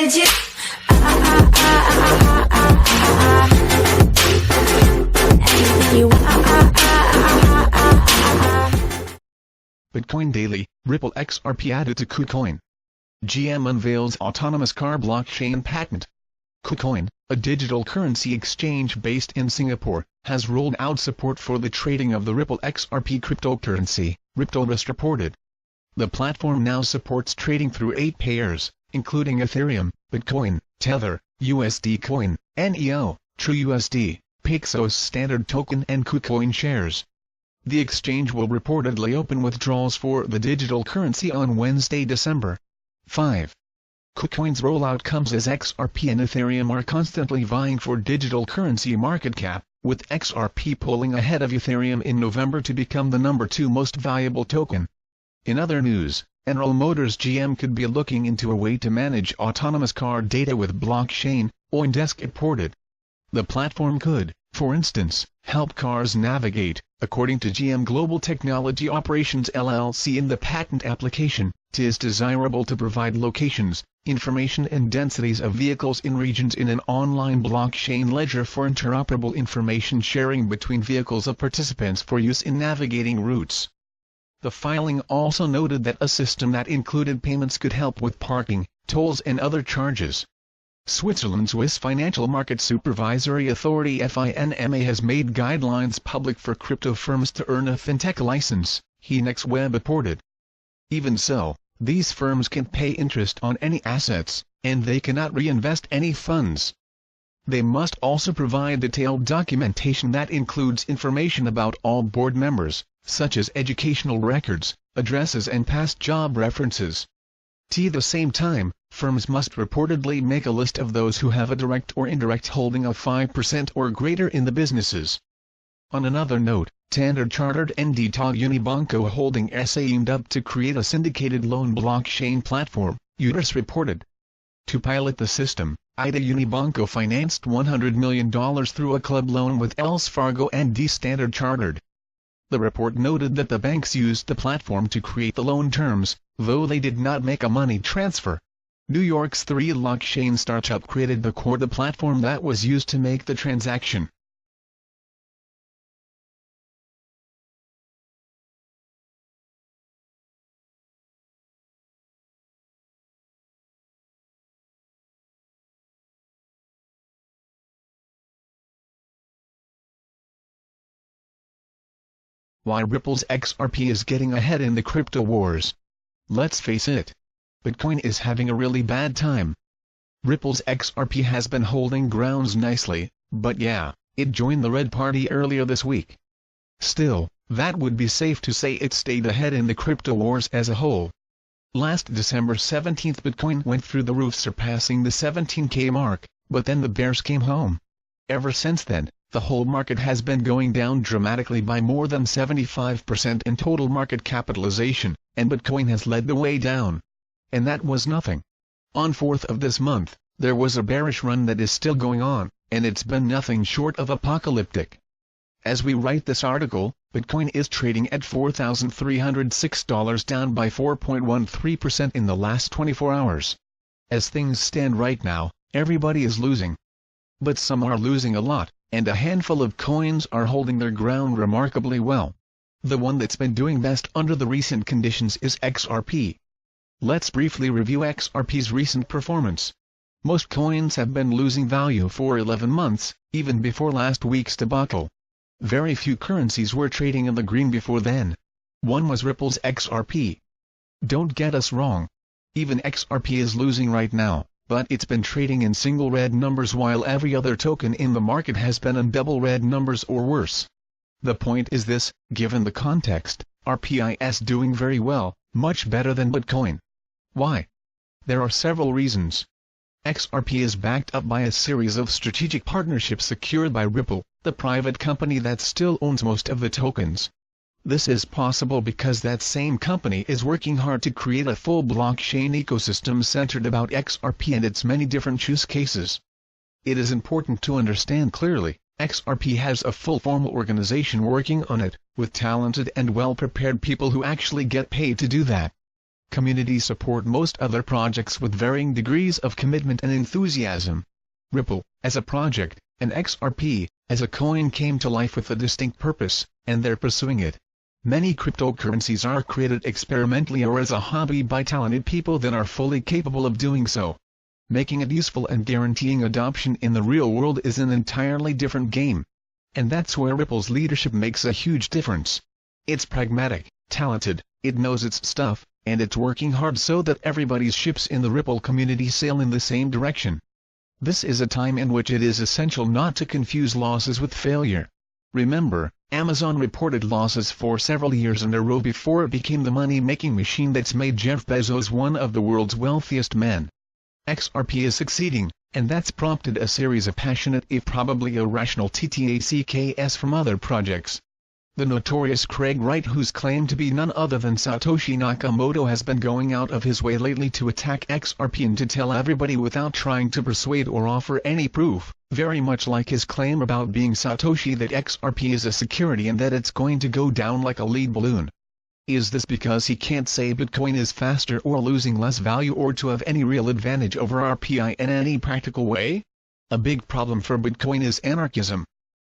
legit. Anything you want. Bitcoin Daily, Ripple XRP added to KuCoin. GM unveils autonomous car blockchain patent. KuCoin, a digital currency exchange based in Singapore, has rolled out support for the trading of the Ripple XRP cryptocurrency, Unveils reported. The platform now supports trading through 8 pairs, including Ethereum, Bitcoin, Tether, USD Coin, NEO, TrueUSD, Paxos Standard Token and KuCoin shares. The exchange will reportedly open withdrawals for the digital currency on Wednesday, December 5. KuCoin's rollout comes as XRP and Ethereum are constantly vying for digital currency market cap, with XRP pulling ahead of Ethereum in November to become the number 2 most valuable token. In other news, General Motors GM could be looking into a way to manage autonomous car data with blockchain, Unveils reported. The platform could, for instance, help cars navigate, according to GM Global Technology Operations LLC in the patent application. It is desirable to provide locations, information and densities of vehicles in regions in an online blockchain ledger for interoperable information sharing between vehicles of participants for use in navigating routes. The filing also noted that a system that included payments could help with parking, tolls and other charges. Switzerland's Swiss Financial Market Supervisory Authority FINMA has made guidelines public for crypto firms to earn a fintech license, HeNextWeb reported. Even so, these firms can pay interest on any assets, and they cannot reinvest any funds. They must also provide detailed documentation that includes information about all board members, such as educational records, addresses and past job references. At the same time, firms must reportedly make a list of those who have a direct or indirect holding of 5% or greater in the businesses. On another note, Standard Chartered and Unibanco Holding SA aimed up to create a syndicated loan blockchain platform, Unveils reported. To pilot the system, Unibanco financed $100 million through a club loan with Wells Fargo and Standard Chartered. The report noted that the banks used the platform to create the loan terms, though they did not make a money transfer. New York's 3-blockchain startup created the core, the platform that was used to make the transaction. Why Ripple's XRP is getting ahead in the crypto wars. Let's face it. Bitcoin is having a really bad time. Ripple's XRP has been holding grounds nicely, but yeah, it joined the red party earlier this week. Still, that would be safe to say it stayed ahead in the crypto wars as a whole. Last December 17 Bitcoin went through the roof, surpassing the 17K mark, but then the bears came home. Ever since then, the whole market has been going down dramatically by more than 75% in total market capitalization, and Bitcoin has led the way down. And that was nothing. On 4th of this month, there was a bearish run that is still going on, and it's been nothing short of apocalyptic. As we write this article, Bitcoin is trading at $4,306, down by 4.13% in the last 24 hours. As things stand right now, everybody is losing. But some are losing a lot, and a handful of coins are holding their ground remarkably well. The one that's been doing best under the recent conditions is XRP. Let's briefly review XRP's recent performance. Most coins have been losing value for 11 months, even before last week's debacle. Very few currencies were trading in the green before then. One was Ripple's XRP. Don't get us wrong. Even XRP is losing right now, but it's been trading in single red numbers while every other token in the market has been in double red numbers or worse. The point is this: given the context, RPI is doing very well, much better than Bitcoin. Why? There are several reasons. XRP is backed up by a series of strategic partnerships secured by Ripple, the private company that still owns most of the tokens. This is possible because that same company is working hard to create a full blockchain ecosystem centered about XRP and its many different use cases. It is important to understand clearly, XRP has a full formal organization working on it, with talented and well-prepared people who actually get paid to do that. community support most other projects with varying degrees of commitment and enthusiasm. Ripple, as a project, and XRP, as a coin came to life with a distinct purpose, and they're pursuing it. Many cryptocurrencies are created experimentally or as a hobby by talented people that are fully capable of doing so. Making it useful and guaranteeing adoption in the real world is an entirely different game. And that's where Ripple's leadership makes a huge difference. It's pragmatic, talented, it knows its stuff, and it's working hard so that everybody's ships in the Ripple community sail in the same direction. This is a time in which it is essential not to confuse losses with failure. Remember, Amazon reported losses for several years in a row before it became the money-making machine that's made Jeff Bezos one of the world's wealthiest men. XRP is succeeding, and that's prompted a series of passionate if probably irrational TTACKs from other projects. The notorious Craig Wright, who's claimed to be none other than Satoshi Nakamoto, has been going out of his way lately to attack XRP and to tell everybody without trying to persuade or offer any proof, very much like his claim about being Satoshi that XRP is a security and that it's going to go down like a lead balloon. Is this because he can't say Bitcoin is faster or losing less value or to have any real advantage over RPI in any practical way? A big problem for Bitcoin is anarchism.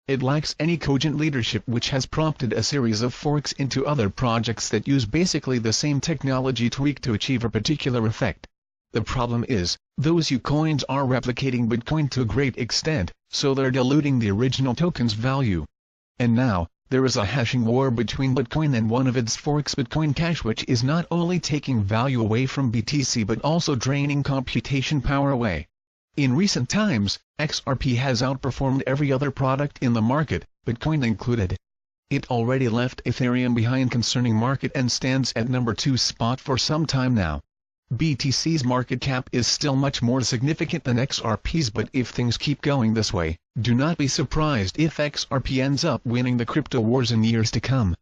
It lacks any cogent leadership, which has prompted a series of forks into other projects that use basically the same technology tweaked to achieve a particular effect. The problem is, those KuCoins are replicating Bitcoin to a great extent, so they're diluting the original token's value. And now, there is a hashing war between Bitcoin and one of its forks, Bitcoin Cash, which is not only taking value away from BTC but also draining computation power away. In recent times, XRP has outperformed every other product in the market, Bitcoin included. It already left Ethereum behind concerning market and stands at number 2 spot for some time now. BTC's market cap is still much more significant than XRP's, but if things keep going this way, do not be surprised if XRP ends up winning the crypto wars in years to come.